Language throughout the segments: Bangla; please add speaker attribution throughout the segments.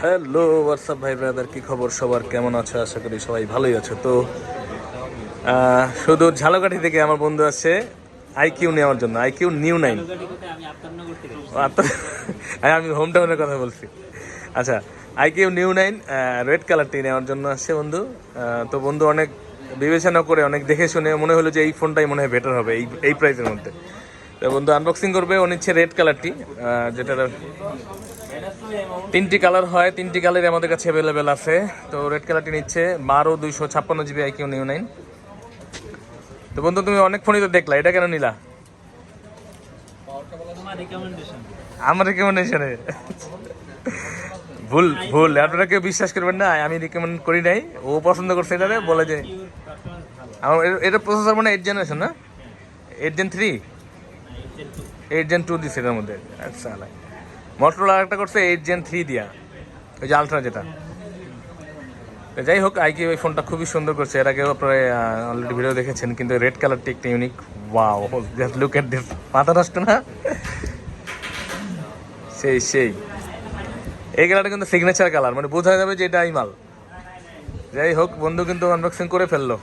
Speaker 1: হ্যালো হোয়াটসঅ্যাপ ভাই ব্রাদার, কি খবর সবার? কেমন আছো? আশা করি সবাই ভালোই আছো। তো শুধু ঝালকাঠি থেকে আমার বন্ধু আছে আইকিউ নেওয়ার জন্য, আইকিউ নিউ 9। আমি হোম টাউনের কথা বলছি। আচ্ছা, আইকিউ নিউ 9 রেড কালারটি নেওয়ার জন্য আসছে বন্ধু। তো বন্ধু অনেক বিবেচনা করে, অনেক দেখে শুনে মনে হলো যে এই ফোনটাই মনে হয় বেটার হবে এই প্রাইসের মধ্যে। তো বন্ধু আনবক্সিং করবে, ও নিচ্ছে রেড কালারটি, যেটা 3টি কালার হয়, 3টি কালারই আমাদের কাছে অ্যাভেলেবেল আছে। তো রেড কালারটি নিচ্ছে 12/256 GB আইকিউ নিউ 9। তো বন্ধু তুমি অনেক ফোনই তো দেখলা, এটা কেন নিলা? আমার রিকমেন্ডেশনে? ভুল ভুল, আপনারা কেউ বিশ্বাস করবেন না, আমি রিকমেন্ড করি নাই, ও পছন্দ করছে এটারে, বলে যে আমার এটা প্রসেসর মানে 8 জেনারেশন না, 8 Gen 3, 8 Gen 2 দিচ্ছে এটার মধ্যে। আচ্ছা, মোটরোলা একটা করছে 8 Gen 3 দিয়া, ওই যে আলট্রা যেটা। যাই হোক, আইকিউ এই ফোনটা খুবই সুন্দর করছে, এর আগেও আপনারা অলরেডি ভিডিও দেখেছেন, কিন্তু রেড কালারটি একটা unique. Wow, just look at this, মাথা নষ্ট না? সেই এই কালারটা কিন্তু সিগনেচার কালার, মানে বোঝা যাবে যে এটা এই মাল। যাই হোক, বন্ধু কিন্তু আনবক্সিং করে ফেললো।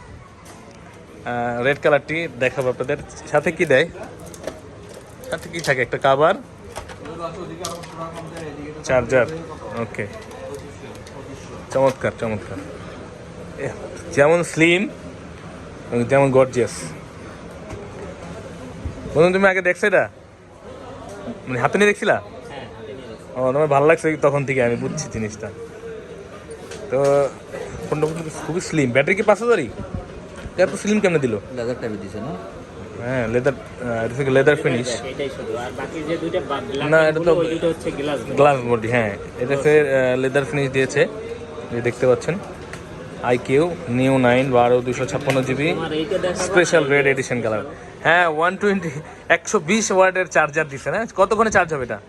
Speaker 1: রেড কালারটি দেখাবো আপনাদের। সাথে কি দেয়, সাথে কি থাকে? একটা কাভার, চার্জার। ওকে, চমৎকার চমৎকার, যেমন স্লিম যেমন গর্জিয়াস। বন্ধু তুমি আগে দেখছো এটা, মানে হাতে নিয়ে দেখছিলা? ও, তোমার ভালো লাগছে তখন থেকে, আমি বুঝছি জিনিসটা। তো ফোনটা খুবই স্লিম, ব্যাটারি কি 5000ই? এত স্লিম কেমনে দিল?
Speaker 2: লেদার টাইপের দিছে না?
Speaker 1: হ্যাঁ, লেদার, এটা থেকে লেদার ফিনিশ। না, এটা তো গ্লাস বডি। হ্যাঁ, এটা হচ্ছে লেদার ফিনিশ দিয়েছে, যে দেখতে পাচ্ছেন। IQOO Neo 9 12/256 GB special red edition colour. হ্যাঁ, 120 ওয়াটের চার্জার দিচ্ছে না? কতক্ষণে চার্জ হবে এটা?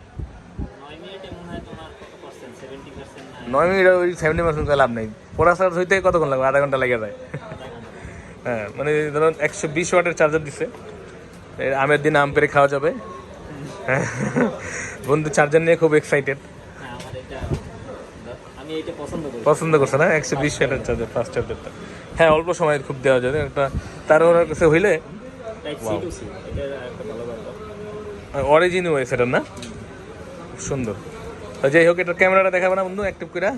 Speaker 1: 9 মিনিট, ওই 70% লাভ নেই। পুরা চার্জ হইতে কতক্ষণ লাগবে? আধা ঘন্টা লেগে যায়। হ্যাঁ, মানে ধরুন 120 ওয়াটের চার্জার দিচ্ছে, আমের দিন আম পেরে খাওয়া যাবে। বন্ধু চার্জার নিয়ে খুব এক্সাইটেড, পছন্দ করছে না 120 ওয়াটের চার্জার, ফাস্ট চার্জারটা। হ্যাঁ, অল্প সময় খুব দেওয়া যাবে একটা, তার ওনার কাছে হইলে অরিজিন ওয়েস এটা না, খুব সুন্দর। তো যাই হোক, এটার ক্যামেরাটা দেখাবে না বন্ধু? অ্যাক্টিভ করে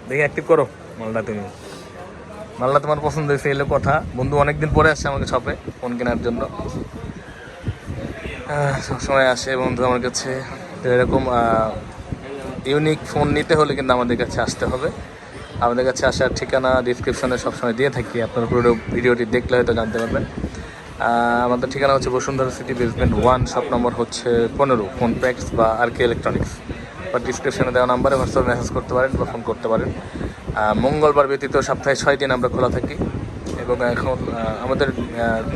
Speaker 1: দেখি, অ্যাক্টিভ করো মালটা। তুমি মালটা তোমার পছন্দ হয়েছে এলো কথা। বন্ধু অনেকদিন পরে আসছে আমাকে শপে ফোন কেনার জন্য, সবসময় আসে বন্ধু আমার কাছে। তো এরকম ইউনিক ফোন নিতে হলে কিন্তু আমাদের কাছে আসতে হবে। আমাদের কাছে আসার ঠিকানা ডিসক্রিপশনে সবসময় দিয়ে থাকি, আপনার পুরো ভিডিওটি দেখলে হয়তো জানতে পারবেন। আমাদের ঠিকানা হচ্ছে Bashundhara city basement 1, shop number হচ্ছে 15, ফোন প্যাক্স বা RK ইলেকট্রনিক্স। বা ডিসক্রিপশনে দেওয়া নাম্বারে হোয়াটসঅ্যাপ মেসেজ করতে পারেন বা ফোন করতে পারেন। মঙ্গলবার ব্যতীত সপ্তাহে 6 দিন আমরা খোলা থাকি, এবং এখন আমাদের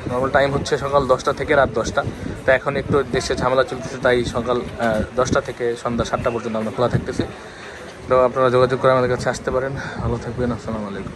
Speaker 1: নর্মাল টাইম হচ্ছে সকাল 10টা থেকে রাত 10টা। তো এখন একটু দেশে ঝামেলা চলতেছে, তাই সকাল 10টা থেকে সন্ধ্যা 7টা পর্যন্ত আমরা খোলা থাকতেছি। তো আপনারা যোগাযোগ করে আমাদের কাছে আসতে পারেন। ভালো থাকবেন, আসসালামু আলাইকুম।